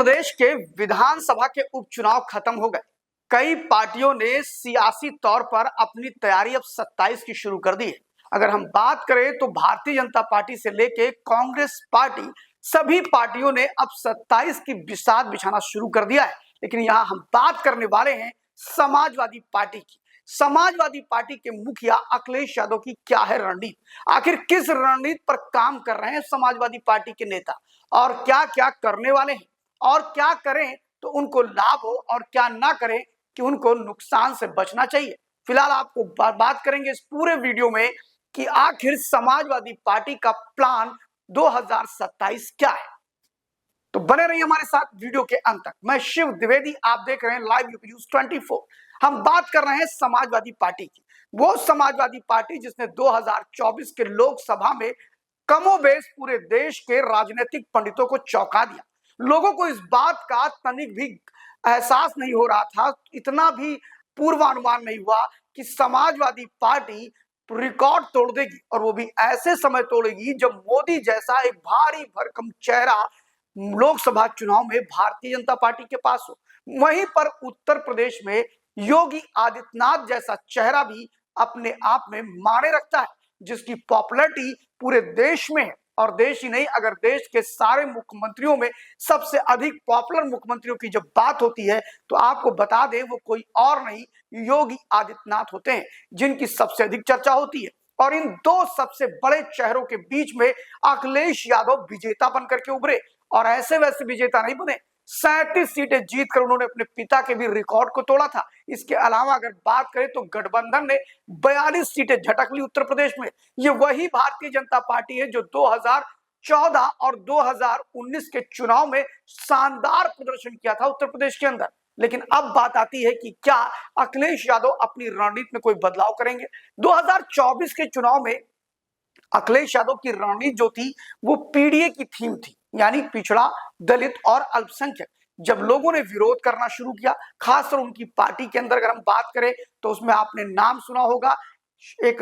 प्रदेश के विधानसभा के उपचुनाव खत्म हो गए। कई पार्टियों ने सियासी तौर पर अपनी तैयारी अब 27 की शुरू कर दी है। अगर हम बात करें तो भारतीय जनता पार्टी से लेके कांग्रेस पार्टी, सभी पार्टियों ने अब 27 की बिसात बिछाना शुरू कर दिया है। लेकिन यहाँ हम बात करने वाले हैं समाजवादी पार्टी की। समाजवादी पार्टी के मुखिया अखिलेश यादव की क्या है रणनीति, आखिर किस रणनीति पर काम कर रहे हैं समाजवादी पार्टी के नेता, और क्या क्या करने वाले हैं, और क्या करें तो उनको लाभ हो और क्या ना करें कि उनको नुकसान से बचना चाहिए। फिलहाल आपको बात करेंगे इस पूरे वीडियो में कि आखिर समाजवादी पार्टी का प्लान 2027 क्या है। तो बने रहिए हमारे साथ वीडियो के अंत तक। मैं शिव द्विवेदी, आप देख रहे हैं लाइव यूपी न्यूज 24। हम बात कर रहे हैं समाजवादी पार्टी की, वो समाजवादी पार्टी जिसने 2024 के लोकसभा में कमोबेश पूरे देश के राजनीतिक पंडितों को चौंका दिया। लोगों को इस बात का तनिक भी एहसास नहीं हो रहा था, इतना भी पूर्वानुमान नहीं हुआ कि समाजवादी पार्टी रिकॉर्ड तोड़ देगी, और वो भी ऐसे समय तोड़ेगी जब मोदी जैसा एक भारी भरकम चेहरा लोकसभा चुनाव में भारतीय जनता पार्टी के पास हो। वहीं पर उत्तर प्रदेश में योगी आदित्यनाथ जैसा चेहरा भी अपने आप में माने रखता है, जिसकी पॉपुलैरिटी पूरे देश में है। और देश ही नहीं, अगर देश के सारे मुख्यमंत्रियों में सबसे अधिक पॉपुलर मुख्यमंत्रियों की जब बात होती है तो आपको बता दें वो कोई और नहीं, योगी आदित्यनाथ होते हैं, जिनकी सबसे अधिक चर्चा होती है। और इन दो सबसे बड़े चेहरों के बीच में अखिलेश यादव विजेता बनकर के उभरे, और ऐसे वैसे विजेता नहीं बने। 37 सीटें जीतकर उन्होंने अपने पिता के भी रिकॉर्ड को तोड़ा था। इसके अलावा अगर बात करें तो गठबंधन ने 42 सीटें झटक ली उत्तर प्रदेश में। ये वही भारतीय जनता पार्टी है जो 2014 और 2019 के चुनाव में शानदार प्रदर्शन किया था उत्तर प्रदेश के अंदर। लेकिन अब बात आती है कि क्या अखिलेश यादव अपनी रणनीति में कोई बदलाव करेंगे। 2024 के चुनाव में अखिलेश यादव की रणनीति जो थी वो पीडीए की थीम थी, यानी पिछड़ा, दलित और अल्पसंख्यक। जब लोगों ने विरोध करना शुरू किया, खासकर उनकी पार्टी के अंदर अगर हम बात करें तो उसमें आपने नाम सुना होगा एक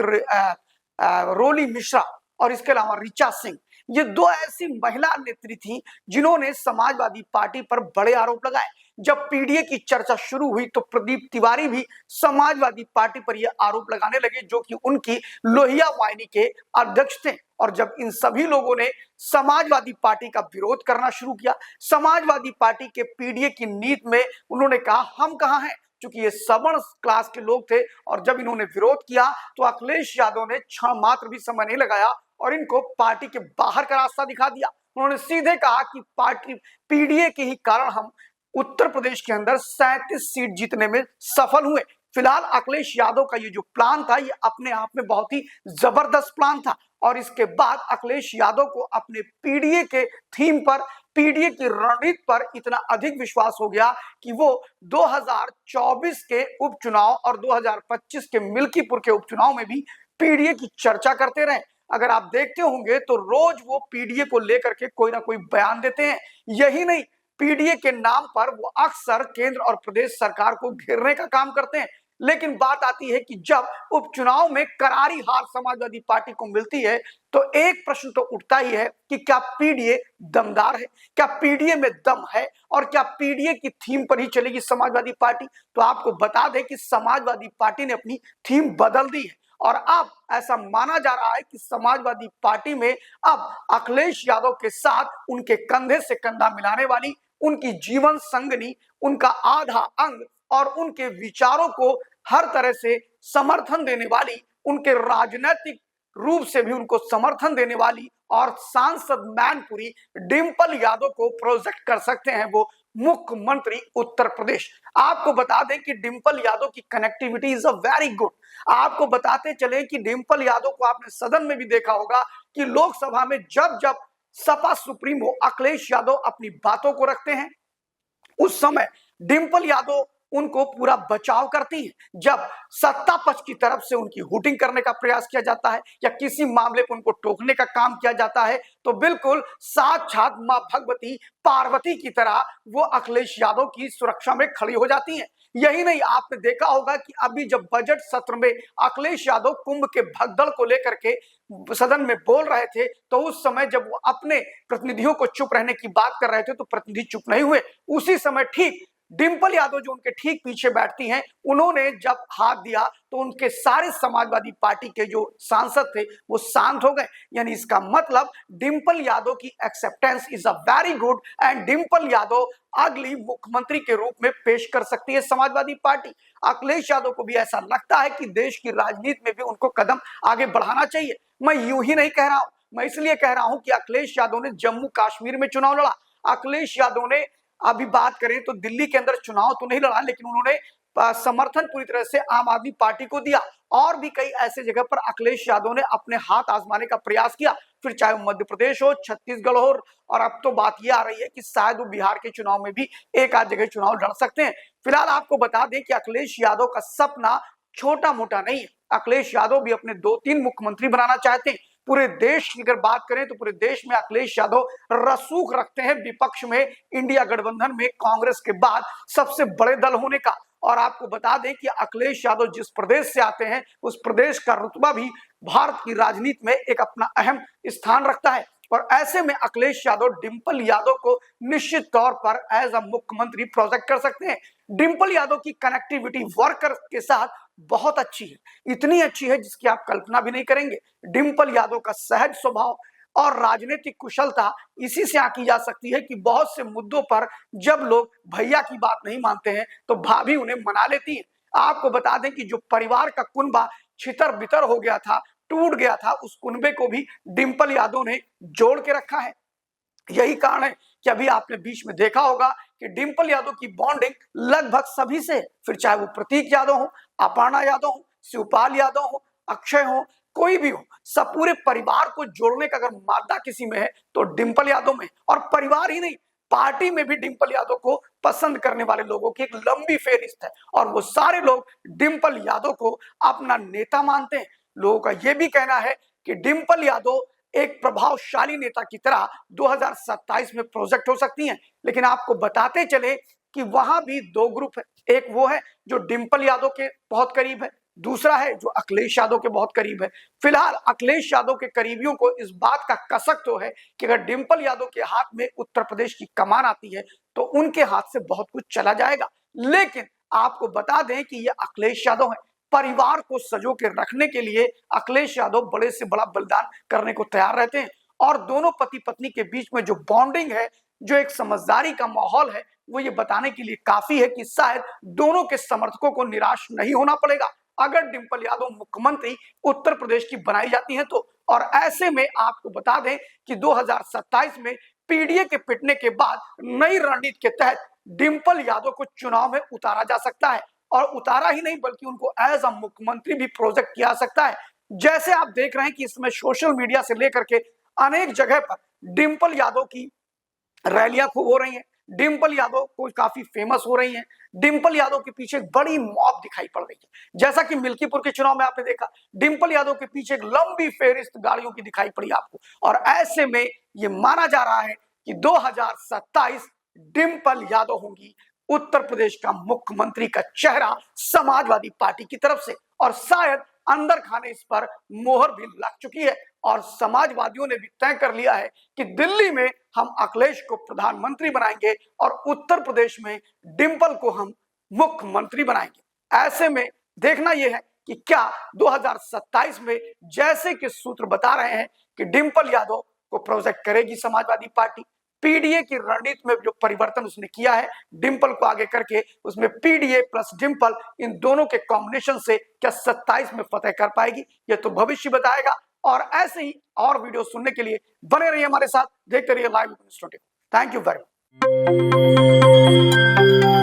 रोली मिश्रा और इसके अलावा ऋचा सिंह। ये दो ऐसी महिला नेत्री थी जिन्होंने समाजवादी पार्टी पर बड़े आरोप लगाए। जब पीडीए की चर्चा शुरू हुई तो प्रदीप तिवारी भी समाजवादी पार्टी पर यह आरोप लगाने लगे, जो कि उनकी लोहिया वाहिनी के अध्यक्ष थे। और जब इन सभी लोगों ने समाजवादी पार्टी का विरोध करना शुरू किया, समाजवादी पार्टी के पीडीए की नीति में उन्होंने कहा हम कहां हैं, क्योंकि ये सवर्ण क्लास के लोग थे। और जब इन्होंने विरोध किया तो अखिलेश यादव ने क्षण मात्र भी समय नहीं लगाया और इनको पार्टी के बाहर का रास्ता दिखा दिया। उन्होंने सीधे कहा कि पार्टी पीडीए के ही कारण हम उत्तर प्रदेश के अंदर 37 सीट जीतने में सफल हुए। फिलहाल अखिलेश यादव का ये जो प्लान था ये अपने आप में बहुत ही जबरदस्त प्लान था, और इसके बाद अखिलेश यादव को अपने पीडीए के थीम पर, पीडीए की रणनीति पर इतना अधिक विश्वास हो गया कि वो 2024 के उपचुनाव और 2025 के मिल्कीपुर के उपचुनाव में भी पीडीए की चर्चा करते रहे। अगर आप देखते होंगे तो रोज वो पीडीए को लेकर के कोई ना कोई बयान देते हैं। यही नहीं, पीडीए के नाम पर वो अक्सर केंद्र और प्रदेश सरकार को घेरने का काम करते हैं। लेकिन बात आती है कि जब उपचुनाव में करारी हार समाजवादी पार्टी को मिलती है तो एक प्रश्न तो उठता ही है कि क्या पीडीए दमदार है, क्या पीडीए में दम है, और क्या पीडीए की थीम पर ही चलेगी समाजवादी पार्टी। तो आपको बता दें कि समाजवादी पार्टी ने अपनी थीम बदल दी है, और अब ऐसा माना जा रहा है कि समाजवादी पार्टी में अब अखिलेश यादव के साथ उनके कंधे से कंधा मिलाने वाली, उनकी जीवन संगनी, उनका आधा अंग और उनके विचारों को हर तरह से समर्थन देने वाली, उनके राजनीतिक रूप से भी उनको समर्थन देने वाली और सांसद मैनपुरी डिंपल यादव को प्रोजेक्ट कर सकते हैं वो मुख्यमंत्री उत्तर प्रदेश। आपको बता दें कि डिंपल यादव की connectivity is a very good. आपको बताते चले कि डिंपल यादव को आपने सदन में भी देखा होगा कि लोकसभा में जब जब सपा सुप्रीमो अखिलेश यादव अपनी बातों को रखते हैं, उस समय डिंपल यादव उनको पूरा बचाव करती हैं। जब सत्ता पक्ष की तरफ से उनकी हुटिंग करने का प्रयास किया जाता है या किसी मामले पर उनको टोकने का काम किया जाता है तो बिल्कुल साक्षात मां भगवती पार्वती की तरह वो अखिलेश यादव की सुरक्षा में खड़ी हो जाती हैं। यही नहीं, आपने देखा होगा कि अभी जब बजट सत्र में अखिलेश यादव कुंभ के भगदड़ को लेकर के सदन में बोल रहे थे तो उस समय जब वो अपने प्रतिनिधियों को चुप रहने की बात कर रहे थे तो प्रतिनिधि चुप नहीं हुए। उसी समय ठीक डिंपल यादव जो उनके ठीक पीछे बैठती हैं, उन्होंने जब हाथ दिया तो उनके सारे समाजवादी पार्टी के जो सांसद थे वो शांत हो गए। यानी इसका मतलब डिंपल यादव की acceptance is a very good and Dimple Yadav अगली मुख्यमंत्री के रूप में पेश कर सकती है समाजवादी पार्टी। अखिलेश यादव को भी ऐसा लगता है कि देश की राजनीति में भी उनको कदम आगे बढ़ाना चाहिए। मैं यूं ही नहीं कह रहा हूं, मैं इसलिए कह रहा हूं कि अखिलेश यादव ने जम्मू कश्मीर में चुनाव लड़ा। अखिलेश यादव ने अभी बात करें तो दिल्ली के अंदर चुनाव तो नहीं लड़ा, लेकिन उन्होंने समर्थन पूरी तरह से आम आदमी पार्टी को दिया। और भी कई ऐसे जगह पर अखिलेश यादव ने अपने हाथ आजमाने का प्रयास किया, फिर चाहे वो मध्य प्रदेश हो, छत्तीसगढ़ हो, और अब तो बात यह आ रही है कि शायद वो बिहार के चुनाव में भी एक आध जगह चुनाव लड़ सकते हैं। फिलहाल आपको बता दें कि अखिलेश यादव का सपना छोटा मोटा नहीं है। अखिलेश यादव भी अपने 2-3 मुख्यमंत्री बनाना चाहते हैं। पूरे देश की अगर बात करें तो पूरे देश में अखिलेश यादव रसूख रखते हैं विपक्ष में, इंडिया गठबंधन में कांग्रेस के बाद सबसे बड़े दल होने का। और आपको बता दें कि अखिलेश यादव जिस प्रदेश से आते हैं उस प्रदेश का रुतबा भी भारत की राजनीति में एक अपना अहम स्थान रखता है। और ऐसे में अखिलेश यादव डिंपल यादव को निश्चित तौर पर एज अ मुख्यमंत्री प्रोजेक्ट कर सकते हैं। डिंपल यादव की कनेक्टिविटी वर्कर के साथ बहुत अच्छी है, इतनी अच्छी है जिसकी आप कल्पना भी नहीं करेंगे। डिंपल यादव का सहज स्वभाव और राजनीतिक कुशलता इसी से आंकी जा सकती है कि बहुत से मुद्दों पर जब लोग भैया की बात नहीं मानते हैं तो भाभी उन्हें मना लेती है। आपको बता दें कि जो परिवार का कुनबा छितर बितर हो गया था, टूट गया था, उस कुनबे को भी डिंपल यादव ने जोड़ के रखा है। यही कारण है कि अभी आपने बीच में देखा होगा कि डिंपल यादव की बॉन्डिंग लगभग सभी से, फिर चाहे वो प्रतीक यादव हो, अपर्णा यादव हो, शिवपाल यादव हो, अक्षय हो, कोई भी हो, सब पूरे परिवार को जोड़ने का अगर मादा किसी में है तो डिंपल यादव में। और परिवार ही नहीं, पार्टी में भी डिंपल यादव को पसंद करने वाले लोगों की एक लंबी फेहरिस्त है और वो सारे लोग डिंपल यादव को अपना नेता मानते हैं। लोगों का यह भी कहना है कि डिंपल यादव एक प्रभावशाली नेता की तरह 2027 में प्रोजेक्ट हो सकती हैं। लेकिन आपको बताते चले कि वहां भी 2 ग्रुप है, एक वो है जो डिंपल यादव के बहुत करीब है, दूसरा है जो अखिलेश यादव के बहुत करीब है। फिलहाल अखिलेश यादव के करीबियों को इस बात का कसक तो है कि अगर डिंपल यादव के हाथ में उत्तर प्रदेश की कमान आती है तो उनके हाथ से बहुत कुछ चला जाएगा। लेकिन आपको बता दें कि ये अखिलेश यादव है, परिवार को सजो के रखने के लिए अखिलेश यादव बड़े से बड़ा बलिदान करने को तैयार रहते हैं। और दोनों पति पत्नी के बीच में जो बॉन्डिंग है, जो एक समझदारी का माहौल है, वो ये बताने के लिए काफी है कि शायद दोनों के समर्थकों को निराश नहीं होना पड़ेगा अगर डिंपल यादव मुख्यमंत्री उत्तर प्रदेश की बनाई जाती है तो। और ऐसे में आपको बता दें कि 2027 में पीडीए के पिटने के बाद नई रणनीति के तहत डिंपल यादव को चुनाव में उतारा जा सकता है। और उतारा ही नहीं बल्कि उनको एज अ मुख्यमंत्री भी प्रोजेक्ट किया सकता है। जैसे आप देख रहे हैं कि इसमें सोशल मीडिया से लेकर के अनेक जगह पर डिंपल यादव की रैलियां खूब हो रही हैं, डिंपल यादव को काफी फेमस हो रही हैं, डिंपल यादव के पीछे एक बड़ी मॉब दिखाई पड़ रही है। जैसा कि मिल्कीपुर के चुनाव में आपने देखा, डिंपल यादव के पीछे एक लंबी फेहरिस्त गाड़ियों की दिखाई पड़ी आपको। और ऐसे में ये माना जा रहा है कि 2027 डिंपल यादव होंगी उत्तर प्रदेश का मुख्यमंत्री का चेहरा समाजवादी पार्टी की तरफ से। और शायद अंदर खाने इस पर मोहर भी लग चुकी है और समाजवादियों ने भी तय कर लिया है कि दिल्ली में हम अखिलेश को प्रधानमंत्री बनाएंगे और उत्तर प्रदेश में डिंपल को हम मुख्यमंत्री बनाएंगे। ऐसे में देखना यह है कि क्या 2027 में जैसे कि सूत्र बता रहे हैं कि डिंपल यादव को प्रोजेक्ट करेगी समाजवादी पार्टी। पीडीए की रणनीति में जो परिवर्तन उसने किया है, डिंपल को आगे करके उसमें पीडीए प्लस डिंपल, इन दोनों के कॉम्बिनेशन से क्या 27 में फतेह कर पाएगी, यह तो भविष्य बताएगा। और ऐसे ही और वीडियो सुनने के लिए बने रहिए हमारे साथ, देखते रहिए live news 24। Thank you very much.